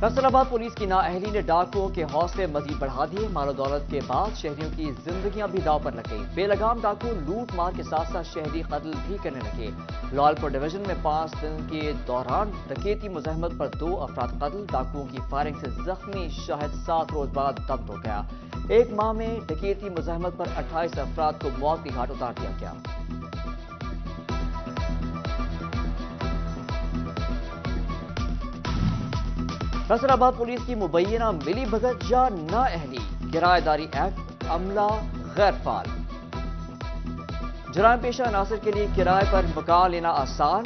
فیصلاباد police کی نااہلی نے ڈاکوؤں کے حوصلے مزید بڑھا دیے۔ مال و دولت کے بعد شہریوں کی زندگیاں بھی داؤ پر لگ گئی۔ بے لگام ڈاکو لوٹ مار کے ساتھ ساتھ شہری قتل بھی کرنے لگے۔ لالپور ڈویژن میں 5 دن کے دوران ڈکیتی مزاحمت پر 2 افراد قتل۔ ڈاکوؤں کی فائرنگ سے زخمی شاہد 7 روز بعد دم توڑ گیا۔ 1 ماہ میں ڈکیتی مزاحمت پر 28 افراد کو موت کی گھاٹ اتار دیا گیا۔ فیصلاباد پولیس کی مبینہ ملی بھگت یا نااہلی۔ کرایہ داری ایکٹ، عملہ غیر فعال۔ جرائم پیشہ عناصر کے لیے کرائے پر مکان لینا آسان۔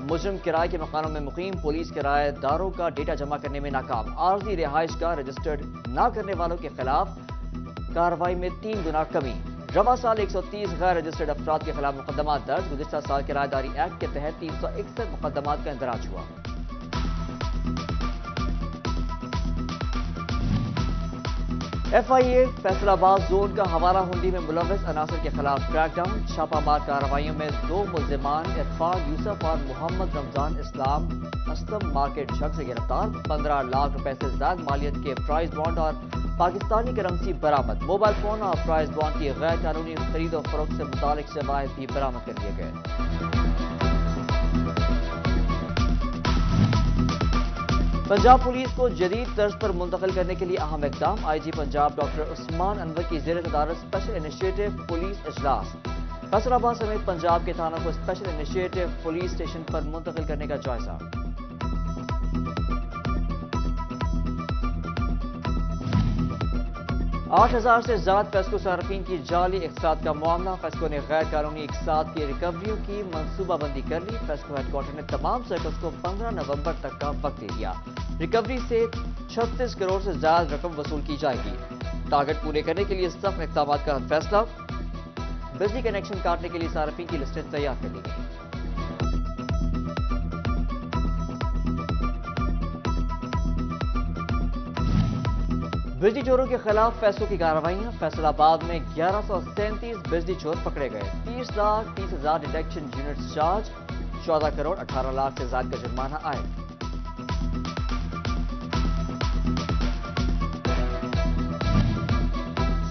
مجرم کرائے کے مکانوں میں مقیم، پولیس کرایہ داروں کا ڈیٹا جمع کرنے میں ناکام۔ عارضی رہائش گاہ رجسٹرڈ نہ کرنے والوں کے خلاف کارروائی میں 3 گنا کمی۔ رواں سال 130 غیر رجسٹرڈ افراد کے خلاف مقدمات درج۔ گزشتہ سال کرایہ داری ایکٹ کے تحت 361 مقدمات کا اندراج ہوا۔ FIA فیصل آباد زون کا حوالہ ہنڈی میں ملوث عناصر کے خلاف کریک ڈاؤن۔ چھاپہ مار کارروائیوں میں 2 ملزمان عرفان یوسف اور محمد رمضان اسلام اسلم مارکیٹ جھگ سے گرفتار۔ 15 لاکھ روپے سے زائد مالیت کے پرائز بانڈ اور پاکستانی کرنسی برآمد۔ موبائل فون اور پرائز بانڈ کی غیر قانونی خرید و فروخت سے متعلق شواہد بھی برآمد کر لیے گئے۔ پنجاب پولیس کو جدید طرز پر منتقل کرنے کے لیے اہم اقدام۔ IG پنجاب ڈاکٹر عثمان انور کی زیر صدارت اسپیشل انیشیٹو پولیس اجلاس۔ فیصل آباد سمیت پنجاب کے تھانوں کو اسپیشل انیشیٹو پولیس اسٹیشن پر منتقل کرنے کا جائزہ۔ 8000 سے زائد فیسکو صارفین کی جعلی اقساط کا معاملہ۔ فیسکو نے غیر قانونی اقساط کی ریکوریوں کی منصوبہ بندی کر لی۔ فیسکو ہیڈ کوارٹر نے تمام سرکلز کو 15 نومبر تک کا وقت دے دیا۔ ریکوری سے 36 کروڑ سے زائد رقم وصول کی جائے گی۔ ٹارگٹ پورے کرنے کے لیے سخت اقدامات کا فیصلہ۔ بجلی کنیکشن کاٹنے کے لیے صارفین کی لسٹیں تیار کر لی گئی۔ بجلی چوروں کے خلاف فیصلوں کی کارروائیاں۔ فیصل آباد میں 1137 بجلی چور پکڑے گئے۔ 30,30,000 detection units charge. 14 crore 18 lakh سے زائد کا جرمانہ عائد۔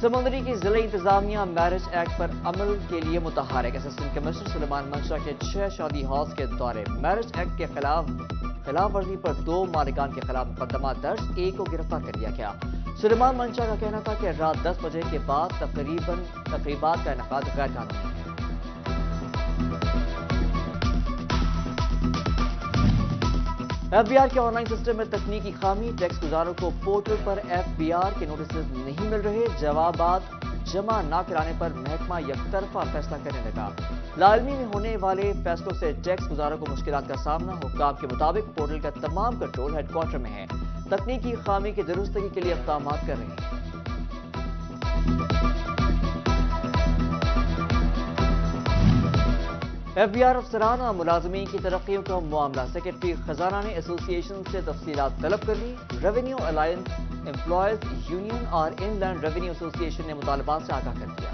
سمندری کی ضلعی انتظامیہ میرج ایکٹ پر عمل کے لیے متحرک۔ اسسٹنٹ کمشنر سلیمان منشا کے 6 شادی ہالز کے دورے۔ میرج ایکٹ کے خلاف ورزی پر 2 مالکان کے خلاف مقدمات درج، 1 کو گرفتار کر لیا گیا۔ سلیمان منشا کا کہنا تھا کہ رات 10 بجے کے بعد تقریبات کا انعقاد غیر قانونی ہے۔ FBR کے آن لائن سسٹم میں تکنیکی خامی۔ ٹیکس گزاروں کو پورٹل پر FBR کے نوٹسز نہیں مل رہے۔ جوابات جمع نہ کرانے پر محکمہ یک طرفہ فیصلہ کرنے لگا۔ لاعلمی میں ہونے والے فیصلوں سے ٹیکس گزاروں کو مشکلات کا سامنا۔ حکام کے مطابق پورٹل کا تمام کنٹرول ہیڈ کوارٹر میں ہے۔ تکنیکی خامی کی درستگی کے لیے اقدامات کر رہے ہیں۔ FBR افسران اور ملازمین کی ترقیوں کا معاملہ۔ سیکرٹری خزانہ نے ایسوسی ایشن سے تفصیلات طلب کر لی۔ ریونیو الائنس، امپلائیز یونین اور ان لینڈ ریونیو ایسوسی ایشن نے مطالبات سے آگاہ کر دیا۔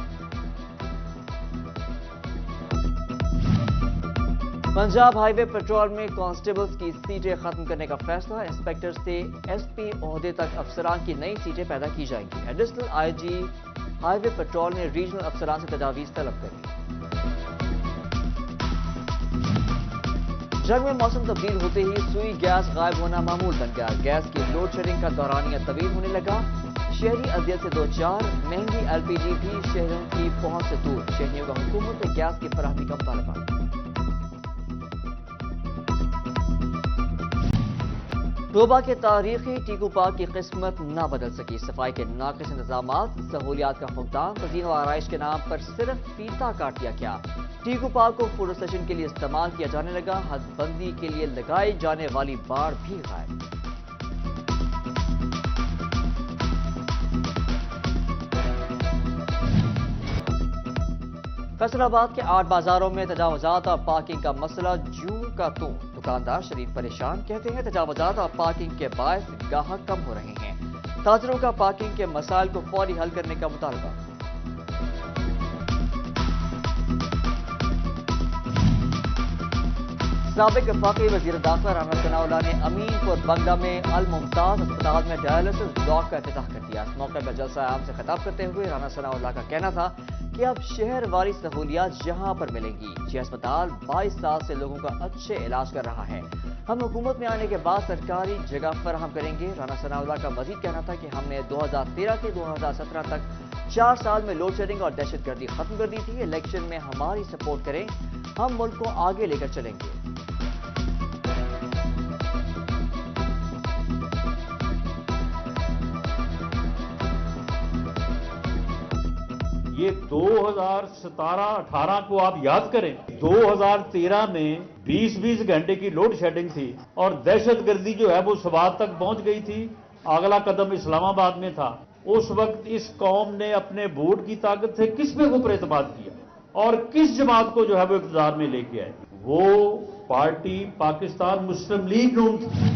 پنجاب ہائی وے پیٹرول میں کانسٹیبلز کی سیٹیں ختم کرنے کا فیصلہ۔ انسپیکٹر سے SP عہدے تک افسران کی نئی سیٹیں پیدا کی جائیں گی۔ ایڈیشنل IG ہائی وے پیٹرول نے ریجنل افسران سے تجاویز طلب کر لی۔ جنگ میں موسم تبدیل ہوتے ہی سوئی گیس غائب ہونا معمول بن گیا۔ گیس کی لوڈ شیڈنگ کا دورانیہ طویل ہونے لگا۔ شہری اذیت سے 2-4 مہنگی LPG بھی شہروں کی پہنچ سے دور۔ شہریوں کا حکومت سے گیس کی فراہمی کا مطالبہ۔ ٹوبہ کے تاریخی ٹیکو پارک کی قسمت نہ بدل سکی۔ صفائی کے ناقص انتظامات، سہولیات کا فقدان، تزئین و آرائش کے نام پر صرف فیتا کاٹ دیا گیا۔ ٹیکو پارک کو فوٹو سیشن کے لیے استعمال کیا جانے لگا۔ حد بندی کے لیے لگائی جانے والی باڑ بھی غائب۔ فیصل آباد کے 8 بازاروں میں تجاوزات اور پارکنگ کا مسئلہ جوں کا توں۔ دکاندار شریف پریشان، کہتے ہیں تجاوزات اور پارکنگ کے باعث گاہک کم ہو رہے ہیں۔ تاجروں کا پارکنگ کے مسائل کو فوری حل کرنے کا مطالبہ۔ سابق وفاقی وزیر داخلہ رانا ثناءاللہ نے امینپور بنگلہ میں الممتاز اسپتال میں ڈائلسس بلاک کا افتتاح کر دیا۔ اس موقع پر جلسہ عام سے خطاب کرتے ہوئے رانا ثناءاللہ کا کہنا تھا کہ اب شہر واری سہولیات یہاں پر ملیں گی۔ یہ اسپتال 22 سال سے لوگوں کا اچھے علاج کر رہا ہے۔ ہم حکومت میں آنے کے بعد سرکاری جگہ فراہم کریں گے۔ رانا ثناءاللہ کا مزید کہنا تھا کہ ہم نے 2013 سے 2017 تک 4 سال میں لوڈ شیڈنگ اور دہشت گردی ختم کر دی تھی۔ الیکشن میں ہماری سپورٹ کریں، ہم ملک کو آگے لے کر چلیں گے۔ یہ 2017-18 کو آپ یاد کریں، 2013 میں 20 گھنٹے کی لوڈ شیڈنگ تھی اور دہشت گردی جو ہے وہ سوات تک پہنچ گئی تھی۔ اگلا قدم اسلام آباد میں تھا۔ اس وقت اس قوم نے اپنے ووٹ کی طاقت سے کس پہ اوپر اعتماد کیا اور کس جماعت کو جو ہے وہ اقتدار میں لے کے آئے؟ وہ پارٹی پاکستان مسلم لیگ نون تھی۔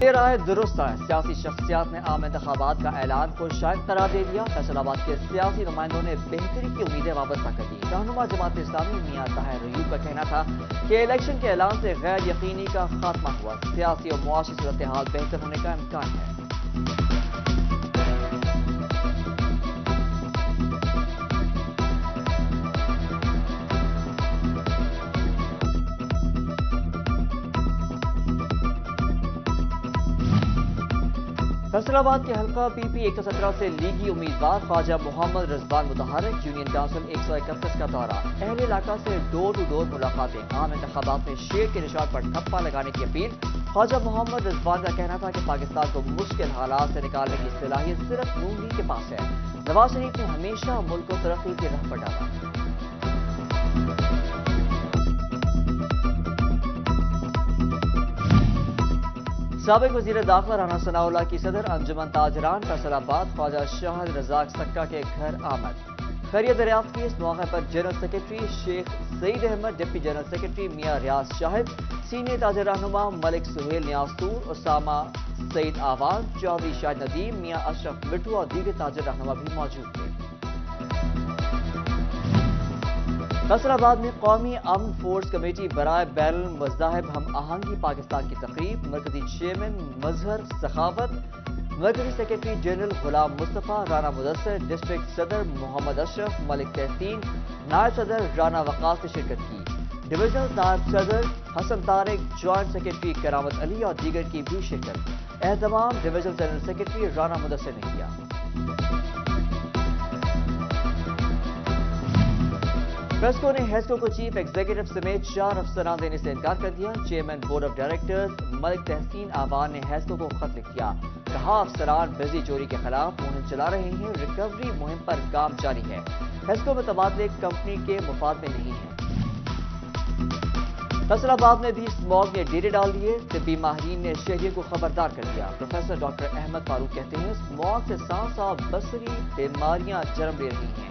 یہ رائے درست ہے۔ سیاسی شخصیات نے عام انتخابات کا اعلان کو شائع قرار دے دیا۔ فیصل آباد کے سیاسی نمائندوں نے بہتری کی امیدیں وابستہ کر دی۔ رہنما جماعت اسلامی میاں طاہر ایوب کا کہنا تھا کہ الیکشن کے اعلان سے غیر یقینی کا خاتمہ ہوا۔ سیاسی اور معاشی صورتحال بہتر ہونے کا امکان ہے۔ فیصل آباد کے حلقہ پی پی 117 سے لیگی امیدوار خواجہ محمد رضوان متحرک یونین کونسل 131 کا دورہ۔ اہل علاقہ سے ڈور ٹو ڈور ملاقاتیں۔ عام انتخابات میں شیر کے نشان پر ٹھپا لگانے کی اپیل۔ خواجہ محمد رضوان کا کہنا تھا کہ پاکستان کو مشکل حالات سے نکالنے کی صلاحیت صرف نون لیگ کے پاس ہے۔ نواز شریف نے ہمیشہ ملک کو ترقی کی راہ پر ڈالا۔ سابق وزیر داخلہ رانا ثناءاللہ کی صدر انجمن تاجران فیصل آباد خواجہ شاہد رزاق سکا کے گھر آمد۔ خیریت دریافت کی۔ اس موقع پر جنرل سیکرٹری شیخ سعید احمد، ڈپٹی جنرل سیکرٹری میاں ریاض شاہد، سینئر تاجر رہنما ملک سہیل نیازطور، اسامہ سعید آوان، چودھری شاہد ندیم، میاں اشرف مٹھو اور دیگر تاجر رہنما بھی موجود تھے۔ فیصل آباد میں قومی امن فورس کمیٹی برائے بین المذاہب ہم آہنگی پاکستان کی تقریب۔ مرکزی چیئرمین مظہر سخاوت، مرکزی secretary general Ghulam Mustafa, Rana Mudassir, district صدر محمد اشرف، ملک تحسین، نائب صدر رانا وقاص نے شرکت کی۔ ڈویژنل نائب صدر حسن طارق، جوائنٹ سیکرٹری کرامت علی اور دیگر کی بھی شرکت۔ اہتمام divisional general secretary Rana Mudassar نے کیا۔ پریسکو نے ہیسکو کو چیف ایگزیکٹو سمیت 4 افسران دینے سے انکار کر دیا۔ چیئرمین بورڈ آف ڈائریکٹرز ملک تحسین آوان نے ہیسکو کو خط لکھ دیا۔ کہا افسران بجلی چوری کے خلاف مہم چلا رہے ہیں، ریکوری مہم پر کام جاری ہے۔ ہیسکو میں تبادلے کمپنی کے مفاد میں نہیں ہیں۔ فیصل آباد میں بھی اسموگ نے ڈیرے ڈال دیے۔ طبی ماہرین نے شہریوں کو خبردار کر دیا۔ پروفیسر ڈاکٹر احمد فاروق کہتے ہیں اسموگ سے سانس اور بصری بیماریاں جنم لے رہی ہیں۔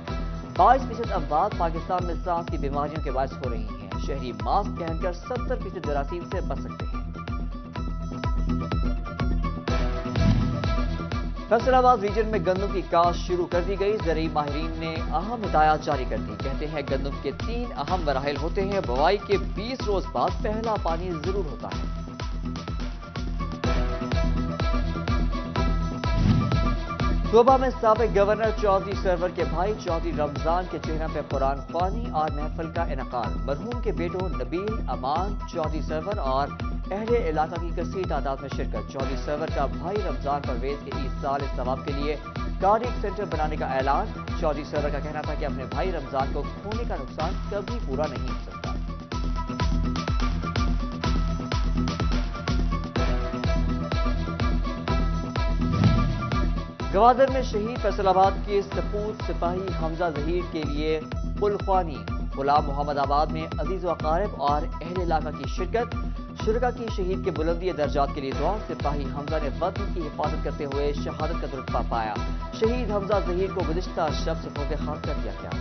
22% اموات پاکستان میں سانس کی بیماریوں کے باعث ہو رہی ہیں۔ شہری ماسک پہن کر 70% جراثیم سے بچ سکتے ہیں۔ فیصل آباد ریجن میں گندم کی کاشت شروع کر دی گئی۔ زرعی ماہرین نے اہم ہدایات جاری کر دی۔ کہتے ہیں گندم کے 3 اہم مراحل ہوتے ہیں۔ بوائی کے 20 روز بعد پہلا پانی ضرور ہوتا ہے۔ صوبہ میں سابق گورنر چودھری سرور کے بھائی چودھری رمضان کے چہرہ پہ قرآن خوانی اور محفل کا انعقاد۔ مرحوم کے بیٹوں نبیل، امان، چودھری سرور اور اہل علاقہ کی کثیر تعداد میں شرکت۔ چودھری سرور کا بھائی رمضان پرویز کے ایصال ثواب کے لیے کارڈیک سینٹر بنانے کا اعلان۔ چودھری سرور کا کہنا تھا کہ اپنے بھائی رمضان کو کھونے کا نقصان کبھی پورا نہیں ہو سکتا۔ گوادر میں شہید فیصل آباد کے سپوت سپاہی حمزہ ظہیر کے لیے پلخوانی۔ غلام محمد آباد میں عزیز و اقارب اور اہل علاقہ کی شرکت۔ شرکا کی شہید کے بلندی درجات کے لیے دعا۔ سپاہی حمزہ نے وطن کی حفاظت کرتے ہوئے شہادت کا رتبہ پایا۔ شہید حمزہ ظہیر کو گزشتہ شب سپرد خاک کر دیا گیا۔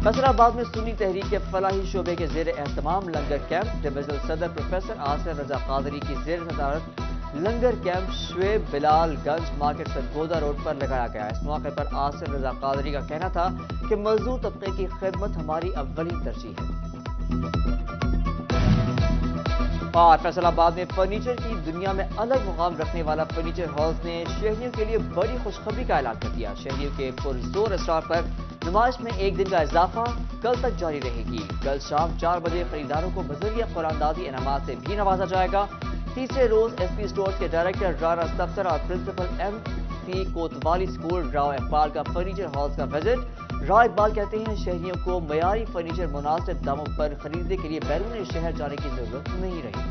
فیصل آباد میں سنی تحریک کے فلاحی شعبے کے زیر اہتمام لنگر کیمپ۔ ڈویژنل صدر پروفیسر آصف رضا قادری کی زیر صدارت لنگر کیمپ شعیب بلال گنج مارکیٹ سرگودا روڈ پر لگایا گیا۔ اس موقع پر آصف رضا قادری کا کہنا تھا کہ مزدور طبقے کی خدمت ہماری اولین ترجیح ہے۔ اور فیصل آباد میں فرنیچر کی دنیا میں الگ مقام رکھنے والا فرنیچر ہاؤس نے شہریوں کے لیے بڑی خوشخبری کا اعلان کر دیا۔ شہریوں کے پرزور اصرار پر نمائش میں ایک دن کا اضافہ کل تک جاری رہے گی۔ کل شام 4 بجے خریداروں کو بذریعہ قرآن دادی انعامات سے بھی نوازا جائے گا۔ تیسرے روز ایس پی اسٹورز کے ڈائریکٹر رانا سفتر اور principal M C Kotwali school Rao Iqbal کا فرنیچر ہاؤس کا وزٹ۔ راؤ اقبال کہتے ہیں شہریوں کو معیاری فرنیچر مناسب داموں پر خریدنے کے لیے بیرون شہر جانے کی ضرورت نہیں رہی۔